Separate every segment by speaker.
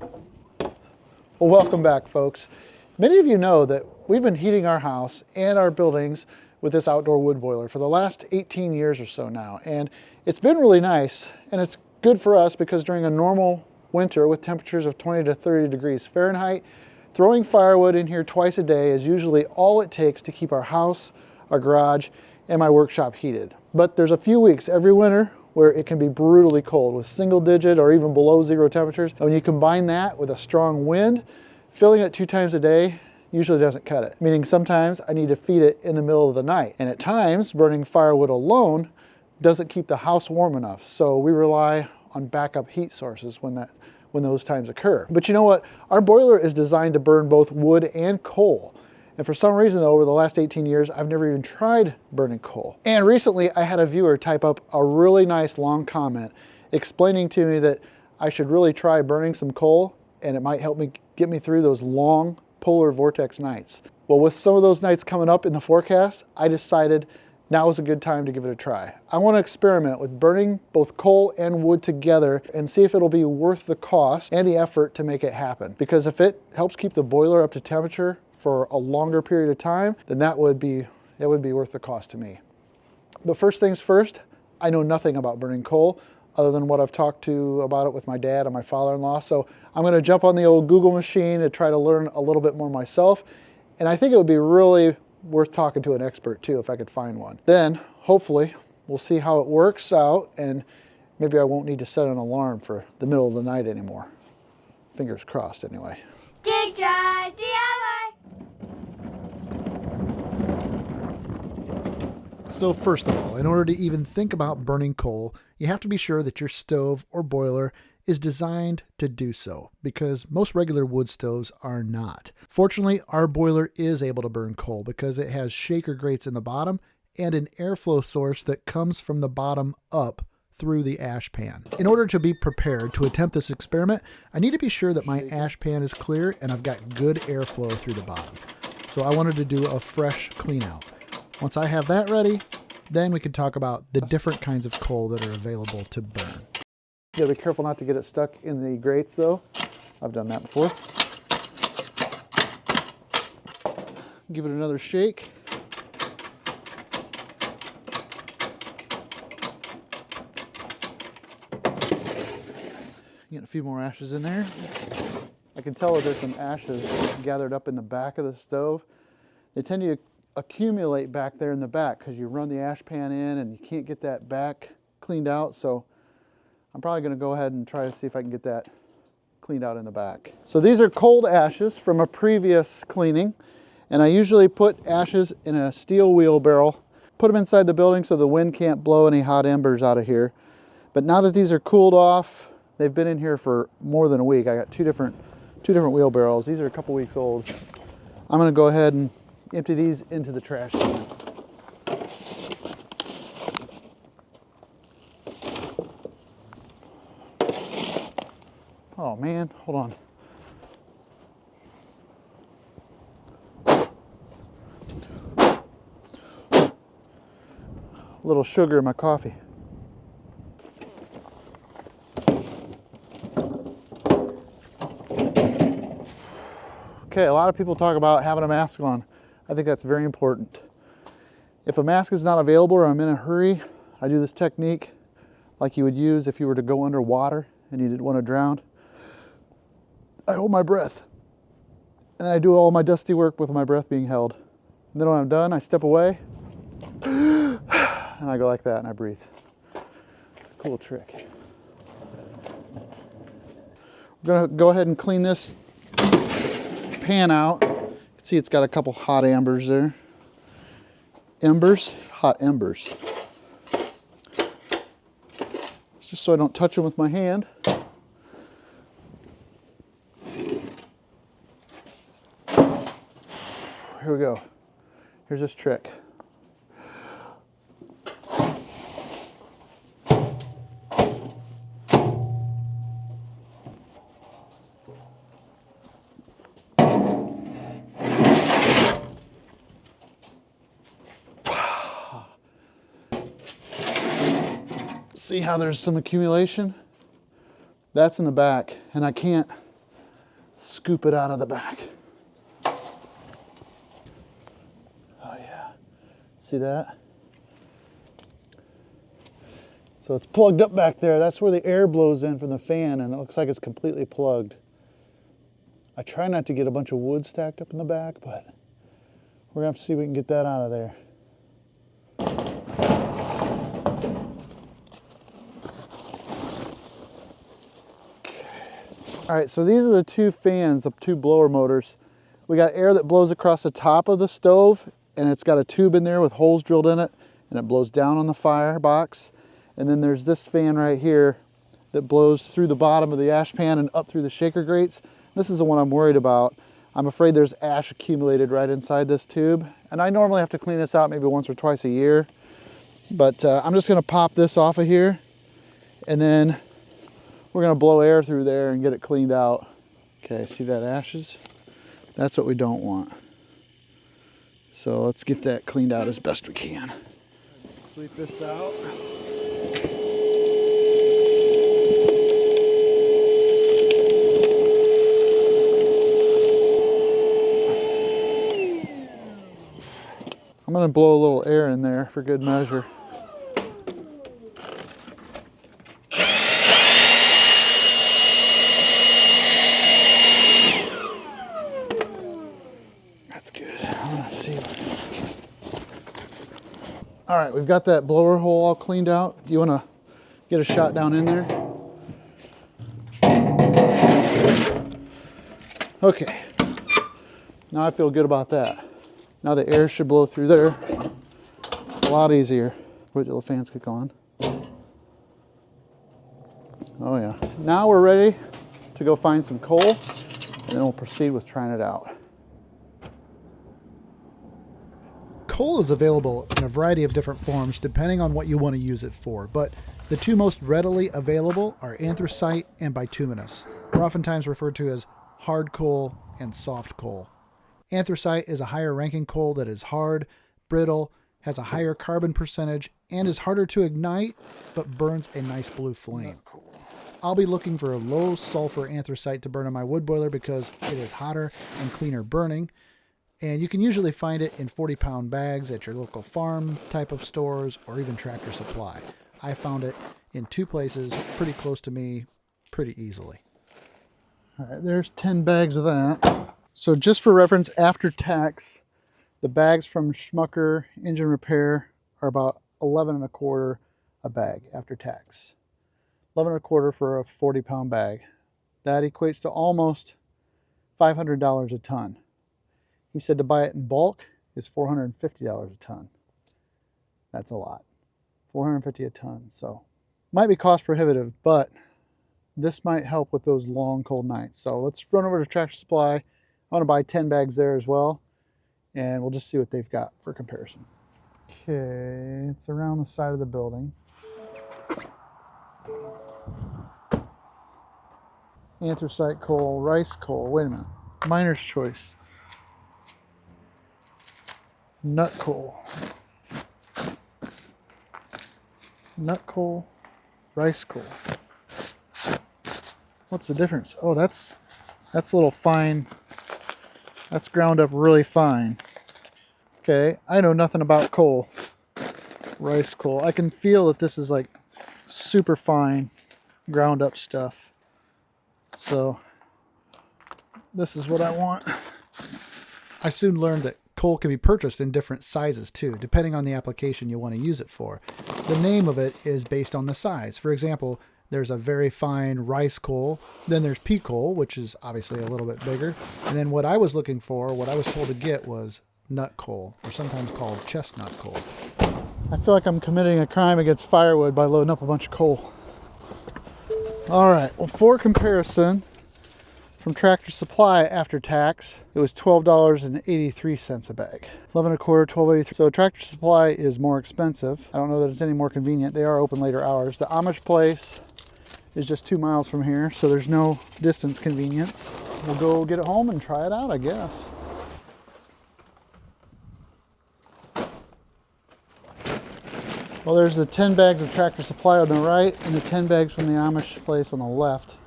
Speaker 1: Well, welcome back, folks. Many of you know that we've been heating our house and our buildings with this outdoor wood boiler for the last 18 years or so now. And it's been really nice, and it's good for us because during a normal winter with temperatures of 20 to 30 degrees Fahrenheit, throwing firewood in here twice a day is usually all it takes to keep our house, our garage, and my workshop heated. But there's a few weeks every winter where it can be brutally cold with single digit or even below zero temperatures. And when you combine that with a strong wind, filling it 2 times a day usually doesn't cut it. Meaning sometimes I need to feed it in the middle of the night. And at times, burning firewood alone doesn't keep the house warm enough. So we rely on backup heat sources when those times occur. But you know what? Our boiler is designed to burn both wood and coal. And for some reason though, over the last 18 years, I've never even tried burning coal. And recently I had a viewer type up a really nice long comment explaining to me that I should really try burning some coal and it might help me get me through those long polar vortex nights. Well, with some of those nights coming up in the forecast, I decided now is a good time to give it a try. I want to experiment with burning both coal and wood together and see if it'll be worth the cost and the effort to make it happen. Because if it helps keep the boiler up to temperature for a longer period of time, then that would be worth the cost to me. But first things first, I know nothing about burning coal other than what I've talked to about it with my dad and my father-in-law. So I'm going to jump on the old Google machine to try to learn a little bit more myself. And I think it would be really worth talking to an expert too if I could find one. Then hopefully we'll see how it works out and maybe I won't need to set an alarm for the middle of the night anymore. Fingers crossed anyway.
Speaker 2: Dig Drive DIY!
Speaker 3: So first of all, in order to even think about burning coal, you have to be sure that your stove or boiler is designed to do so, because most regular wood stoves are not. Fortunately, our boiler is able to burn coal because it has shaker grates in the bottom and an airflow source that comes from the bottom up through the ash pan. In order to be prepared to attempt this experiment, I need to be sure that my ash pan is clear and I've got good airflow through the bottom. So I wanted to do a fresh clean out. Once I have that ready, then we can talk about the different kinds of coal that are available to burn.
Speaker 1: You gotta be careful not to get it stuck in the grates though. I've done that before. Give it another shake. Get a few more ashes in there. I can tell that there's some ashes gathered up in the back of the stove. They tend to accumulate back there in the back because you run the ash pan in and you can't get that back cleaned out. So I'm probably going to go ahead and try to see if I can get that cleaned out in the back. So these are cold ashes from a previous cleaning. And I usually put ashes in a steel wheelbarrow, put them inside the building so the wind can't blow any hot embers out of here. But now that these are cooled off, they've been in here for more than a week. I got two different wheelbarrows. These are a couple weeks old. I'm going to go ahead and empty these into the trash can. Oh man, hold on. A little sugar in my coffee. Okay, a lot of people talk about having a mask on. I think that's very important. If a mask is not available or I'm in a hurry, I do this technique like you would use if you were to go underwater and you didn't want to drown. I hold my breath and I do all my dusty work with my breath being held. And then when I'm done, I step away and I go like that and I breathe. Cool trick. We're gonna go ahead and clean this pan out. You can see it's got a couple hot embers there. Hot embers. It's just so I don't touch them with my hand. Here we go. Here's this trick. See how there's some accumulation? That's in the back, and I can't scoop it out of the back. Oh yeah, see that? So it's plugged up back there. That's where the air blows in from the fan, and it looks like it's completely plugged. I try not to get a bunch of wood stacked up in the back, but we're gonna have to see if we can get that out of there. All right, so these are the two fans, the two blower motors. We got air that blows across the top of the stove, and it's got a tube in there with holes drilled in it, and it blows down on the firebox. And then there's this fan right here that blows through the bottom of the ash pan and up through the shaker grates. This is the one I'm worried about. I'm afraid there's ash accumulated right inside this tube. And I normally have to clean this out maybe once or twice a year. But I'm just gonna pop this off of here, and then we're gonna blow air through there and get it cleaned out. Okay, see that ashes? That's what we don't want. So let's get that cleaned out as best we can. Sweep this out. I'm gonna blow a little air in there for good measure. That's good. I'm gonna see. All right, we've got that blower hole all cleaned out. You wanna get a shot down in there? Okay. Now I feel good about that. Now the air should blow through there a lot easier. Wait till the fans kick on. Oh yeah. Now we're ready to go find some coal, and then we'll proceed with trying it out.
Speaker 3: Coal is available in a variety of different forms depending on what you want to use it for, but the two most readily available are anthracite and bituminous. They're oftentimes referred to as hard coal and soft coal. Anthracite is a higher ranking coal that is hard, brittle, has a higher carbon percentage, and is harder to ignite, but burns a nice blue flame. I'll be looking for a low sulfur anthracite to burn in my wood boiler because it is hotter and cleaner burning. And you can usually find it in 40-pound bags at your local farm type of stores or even Tractor Supply. I found it in two places pretty close to me pretty easily.
Speaker 1: All right, there's 10 bags of that. So just for reference, after tax, the bags from Schmucker Engine Repair are about 11 and a quarter a bag after tax. 11 and a quarter for a 40-pound bag. That equates to almost $500 a ton. He said to buy it in bulk is $450 a ton. That's a lot. $450 a ton. So might be cost prohibitive, but this might help with those long cold nights. So let's run over to Tractor Supply. I want to buy 10 bags there as well, and we'll just see what they've got for comparison. Okay, it's around the side of the building. Anthracite coal, rice coal, wait a minute. Miner's choice. Nut coal. Nut coal, rice coal. What's the difference? Oh, that's a little fine. That's ground up really fine. Okay, I know nothing about coal. Rice coal. I can feel that this is like super fine ground up stuff. So this is what I want.
Speaker 3: I soon learned that coal can be purchased in different sizes too, depending on the application you want to use it for. The name of it is based on the size. For example, there's a very fine rice coal, then there's pea coal, which is obviously a little bit bigger, and then what I was looking for, what I was told to get was nut coal, or sometimes called chestnut coal.
Speaker 1: I feel like I'm committing a crime against firewood by loading up a bunch of coal. All right, well, for comparison, from Tractor Supply after tax, it was $12.83 a bag. 11 a quarter, $12.83. So Tractor Supply is more expensive. I don't know that it's any more convenient. They are open later hours. The Amish place is just 2 miles from here, so there's no distance convenience. We'll go get it home and try it out, I guess. Well, there's the 10 bags of Tractor Supply on the right and the 10 bags from the Amish place on the left.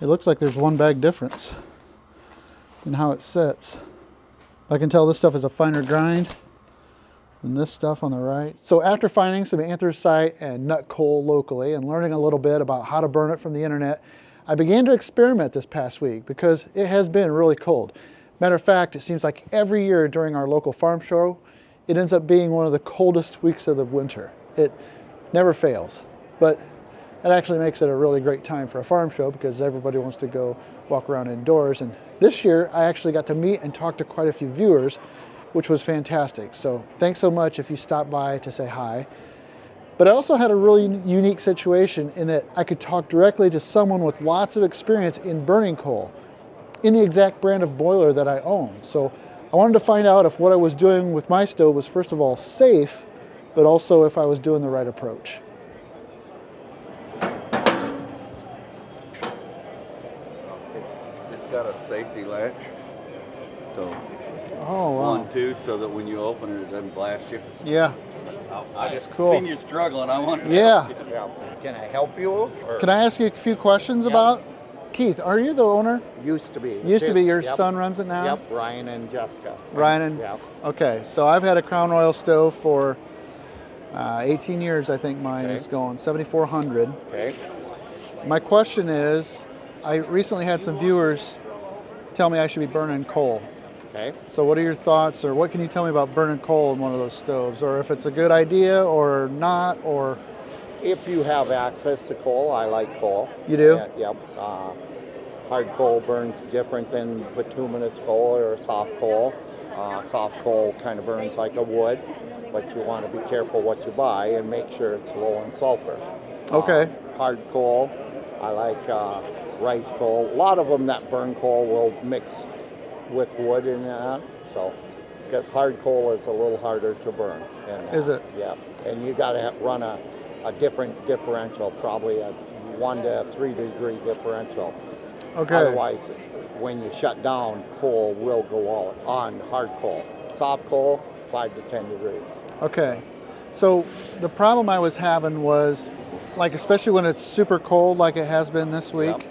Speaker 1: It looks like there's one bag difference. in how it sits. I can tell this stuff is a finer grind than this stuff on the right. So after finding some anthracite and nut coal locally and learning a little bit about how to burn it from the internet, I began to experiment this past week because it has been really cold. Matter of fact, it seems like every year during our local farm show, it ends up being one of the coldest weeks of the winter. It never fails, but that actually makes it a really great time for a farm show because everybody wants to go walk around indoors. And this year I actually got to meet and talk to quite a few viewers, which was fantastic. So thanks so much if you stopped by to say hi. But I also had a really unique situation in that I could talk directly to someone with lots of experience in burning coal in the exact brand of boiler that I own. So I wanted to find out if what I was doing with my stove was first of all safe, but also if I was doing the right approach.
Speaker 4: It's got a safety latch, so
Speaker 1: Oh, wow.
Speaker 4: 1, 2, so that when you open it, it doesn't blast you.
Speaker 1: Yeah.
Speaker 4: I
Speaker 1: That's
Speaker 4: just
Speaker 1: cool.
Speaker 4: seen you struggling. I wanted to
Speaker 1: Yeah.
Speaker 4: help you.
Speaker 5: Yeah. Can I help you? Or
Speaker 1: Can I ask you a few questions about? Keith, are you the owner?
Speaker 5: used to be.
Speaker 1: Used to be. Your
Speaker 5: Yep.
Speaker 1: son runs it now?
Speaker 5: Yep, Ryan and Jessica.
Speaker 1: Ryan and-
Speaker 5: Yep.
Speaker 1: Okay, so I've had a Crown Royal stove for 18 years, I think mine
Speaker 5: Okay.
Speaker 1: is going, 7,400.
Speaker 5: Okay.
Speaker 1: My question is, I recently had some viewers tell me I should be burning coal.
Speaker 5: Okay.
Speaker 1: So what are your thoughts, or what can you tell me about burning coal in one of those stoves, or if it's a good idea or not, or
Speaker 5: If you have access to coal, I like coal.
Speaker 1: you do?
Speaker 5: Yep. Hard coal burns different than bituminous coal or soft coal. Soft coal kind of burns like a wood, but you want to be careful what you buy and make sure it's low in sulfur.
Speaker 1: Okay.
Speaker 5: Hard coal, I like rice coal. A lot of them that burn coal will mix with wood in that. So, because hard coal is a little harder to burn. And,
Speaker 1: Is it?
Speaker 5: Yeah. And you got to run a different differential, probably a 1 to 3 degree differential.
Speaker 1: Okay.
Speaker 5: Otherwise, when you shut down, coal will go out on hard coal. Soft coal, 5 to 10 degrees.
Speaker 1: Okay. So the problem I was having was, like, especially when it's super cold like it has been this week,
Speaker 5: Yep.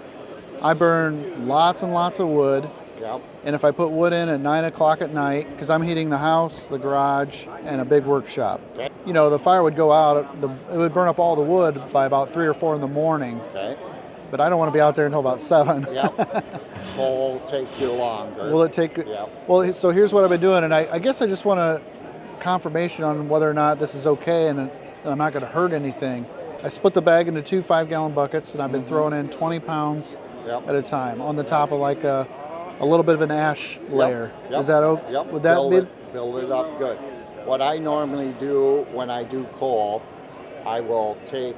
Speaker 1: I burn lots and lots of wood.
Speaker 5: Yep.
Speaker 1: And if I put wood in at 9 o'clock at night, because I'm heating the house, the garage, and a big workshop,
Speaker 5: Okay.
Speaker 1: you know, the fire would go out, it would burn up all the wood by about 3 or 4 in the morning,
Speaker 5: Okay.
Speaker 1: but I don't want to be out there until about 7.
Speaker 5: Yep. Coal will take you longer.
Speaker 1: Will it take,
Speaker 5: Yep.
Speaker 1: well, so here's what I've been doing, and I guess I just want a confirmation on whether or not this is okay and that I'm not going to hurt anything. I split the bag into 2 5-gallon buckets, and I've been throwing in 20 pounds
Speaker 5: Yep.
Speaker 1: at a time on the top of like a little bit of an ash layer.
Speaker 5: Yep.
Speaker 1: Is that okay?
Speaker 5: Yep.
Speaker 1: Would that
Speaker 5: build it up good. What I normally do when I do coal, I will take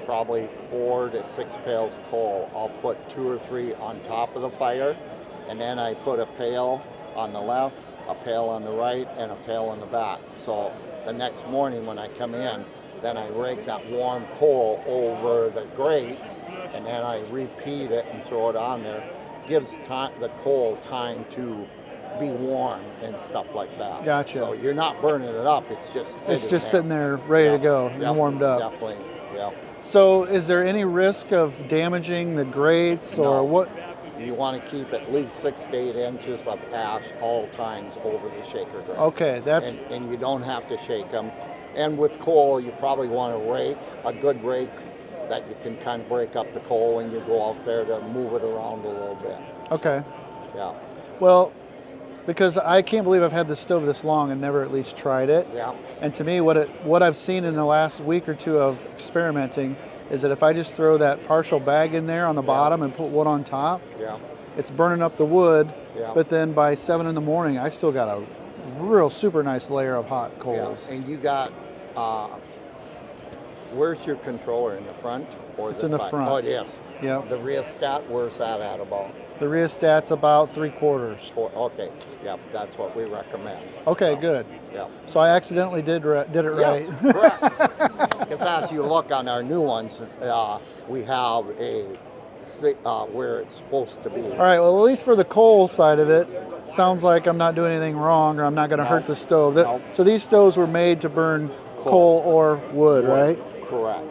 Speaker 5: probably 4 to 6 pails of coal. I'll put 2 or 3 on top of the fire, and then I put a pail on the left, a pail on the right, and a pail in the back. So the next morning when I come in, then I rake that warm coal over the grates, and then I repeat it and throw it on there. Gives the coal time to be warm and stuff like that.
Speaker 1: Gotcha.
Speaker 5: So you're not burning it up, it's just sitting
Speaker 1: It's just
Speaker 5: there.
Speaker 1: sitting there ready to
Speaker 5: Yep,
Speaker 1: go
Speaker 5: yep,
Speaker 1: and warmed up.
Speaker 5: Definitely, yeah.
Speaker 1: So is there any risk of damaging the grates
Speaker 5: No.
Speaker 1: or what?
Speaker 5: You want to keep at least 6 to 8 inches of ash all times over the shaker grate.
Speaker 1: Okay, that's,
Speaker 5: And you don't have to shake them. And with coal, you probably want a rake, a good rake that you can kind of break up the coal when you go out there to move it around a little bit.
Speaker 1: okay.
Speaker 5: Yeah,
Speaker 1: Well, because I can't believe I've had this stove this long and never at least tried it.
Speaker 5: yeah,
Speaker 1: And to me, what I've seen in the last week or two of experimenting is that if I just throw that partial bag in there on the bottom and put wood on top,
Speaker 5: yeah,
Speaker 1: it's burning up the wood.
Speaker 5: yeah.
Speaker 1: But then by 7 in the morning, I still got a real super nice layer of hot
Speaker 5: Yeah.
Speaker 1: coals.
Speaker 5: And you got, where's your controller, in the front or
Speaker 1: It's
Speaker 5: the
Speaker 1: in the
Speaker 5: side?
Speaker 1: front.
Speaker 5: Oh, it is.
Speaker 1: Yep.
Speaker 5: The rheostat, where's that at about?
Speaker 1: The rheostat's about 3/4.
Speaker 5: Okay, yep, that's what we recommend.
Speaker 1: Okay,
Speaker 5: So,
Speaker 1: good.
Speaker 5: Yep.
Speaker 1: So I accidentally did it right.
Speaker 5: Yes, correct. Because as you look on our new ones, we have where it's supposed to be.
Speaker 1: All right, well, at least for the coal side of it, sounds like I'm not doing anything wrong or I'm not going to
Speaker 5: No.
Speaker 1: hurt the stove.
Speaker 5: No.
Speaker 1: So these stoves were made to burn coal or wood, right?
Speaker 5: Correct.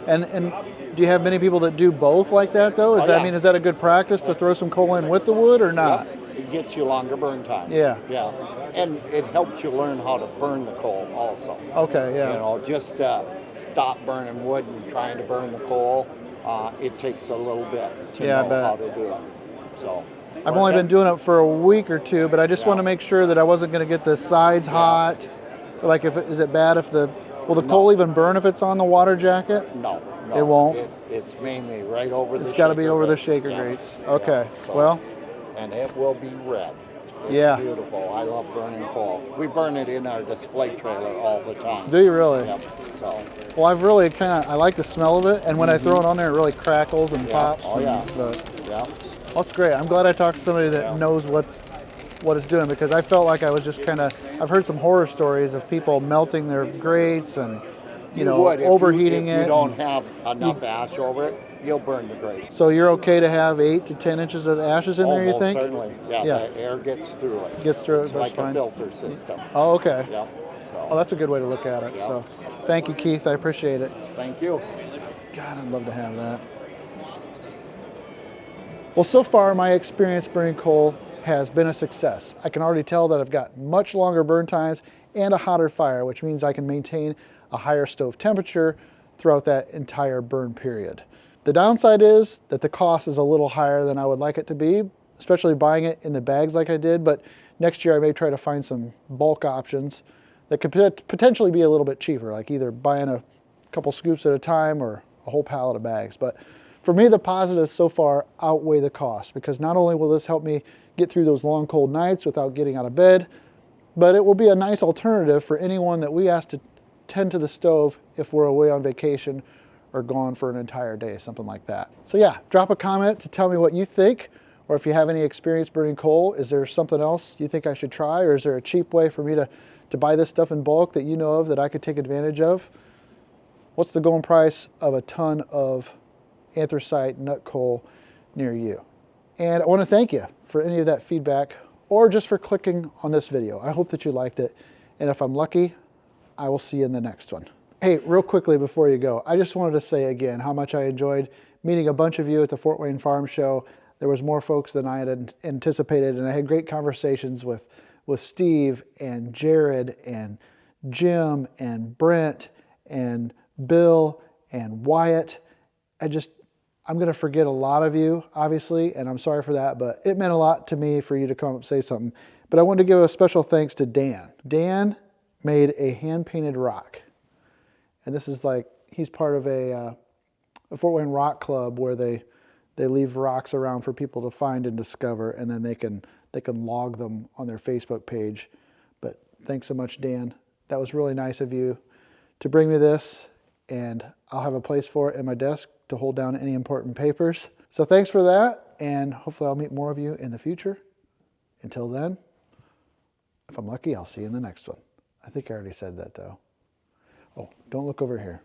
Speaker 1: And do you have many people that do both like that, though?
Speaker 5: Oh, yeah.
Speaker 1: Is that a good practice to throw some coal in with the wood or not?
Speaker 5: Yep. It gets you longer burn time.
Speaker 1: Yeah.
Speaker 5: Yeah. And it helps you learn how to burn the coal also.
Speaker 1: Okay, yeah.
Speaker 5: You know, just stop burning wood and trying to burn the coal. It takes a little bit to
Speaker 1: Yeah, I
Speaker 5: know
Speaker 1: bet.
Speaker 5: how to do it. So
Speaker 1: I've only been doing it for a week or two, but I just want to make sure that I wasn't going to get the sides hot. Like, is it bad if will the coal even burn if it's on the water jacket?
Speaker 5: No.
Speaker 1: It won't?
Speaker 5: It's mainly right over the
Speaker 1: It's got to be over the
Speaker 5: grates.
Speaker 1: shaker
Speaker 5: Yeah.
Speaker 1: grates. Okay,
Speaker 5: Yeah. So,
Speaker 1: well.
Speaker 5: And it will be red. It's
Speaker 1: Yeah.
Speaker 5: beautiful. I love burning coal. We burn it in our display trailer all the time.
Speaker 1: Do you really?
Speaker 5: Yep. So.
Speaker 1: Well, I've really I like the smell of it, and when I throw it on there, it really crackles and pops.
Speaker 5: Oh, yeah.
Speaker 1: Yeah. That's great. I'm glad I talked to somebody that knows what it's doing, because I felt like I was just I've heard some horror stories of people melting their grates and, overheating
Speaker 5: if
Speaker 1: it.
Speaker 5: you don't have enough ash over it, you'll burn the grate.
Speaker 1: So you're okay to have 8 to 10 inches of ashes in there, you
Speaker 5: Most
Speaker 1: think?
Speaker 5: certainly. Yeah, the air gets through it.
Speaker 1: Gets through it,
Speaker 5: It's
Speaker 1: that's
Speaker 5: like
Speaker 1: fine.
Speaker 5: a filter system.
Speaker 1: Oh, okay.
Speaker 5: Yep. So,
Speaker 1: Oh, that's a good way to look at it.
Speaker 5: Yep.
Speaker 1: So thank you, Keith. I appreciate it.
Speaker 5: thank you.
Speaker 1: God, I'd love to have that. Well, so far my experience burning coal has been a success. I can already tell that I've got much longer burn times and a hotter fire, which means I can maintain a higher stove temperature throughout that entire burn period. The downside is that the cost is a little higher than I would like it to be, especially buying it in the bags like I did, but next year I may try to find some bulk options that could potentially be a little bit cheaper, like either buying a couple scoops at a time or a whole pallet of bags. But for me, the positives so far outweigh the cost, because not only will this help me get through those long cold nights without getting out of bed, but it will be a nice alternative for anyone that we ask to tend to the stove if we're away on vacation or gone for an entire day, something like that. So yeah, drop a comment to tell me what you think, or if you have any experience burning coal. Is there something else you think I should try, or is there a cheap way for me to buy this stuff in bulk that you know of that I could take advantage of? What's the going price of a ton of anthracite nut coal near you? And I want to thank you for any of that feedback, or just for clicking on this video. I hope that you liked it, and if I'm lucky, I will see you in the next one. Hey, real quickly before you go, I just wanted to say again how much I enjoyed meeting a bunch of you at the Fort Wayne Farm Show. There was more folks than I had anticipated, and I had great conversations with Steve and Jared and Jim and Brent and Bill and Wyatt. I'm going to forget a lot of you, obviously, and I'm sorry for that, but it meant a lot to me for you to come up and say something. But I wanted to give a special thanks to Dan. Dan made a hand-painted rock. And this is he's part of a Fort Wayne Rock Club where they leave rocks around for people to find and discover, and then they can log them on their Facebook page. But thanks so much, Dan. That was really nice of you to bring me this, and I'll have a place for it in my desk to hold down any important papers. So thanks for that, and hopefully I'll meet more of you in the future. Until then, if I'm lucky, I'll see you in the next one. I think I already said that though. Oh, don't look over here.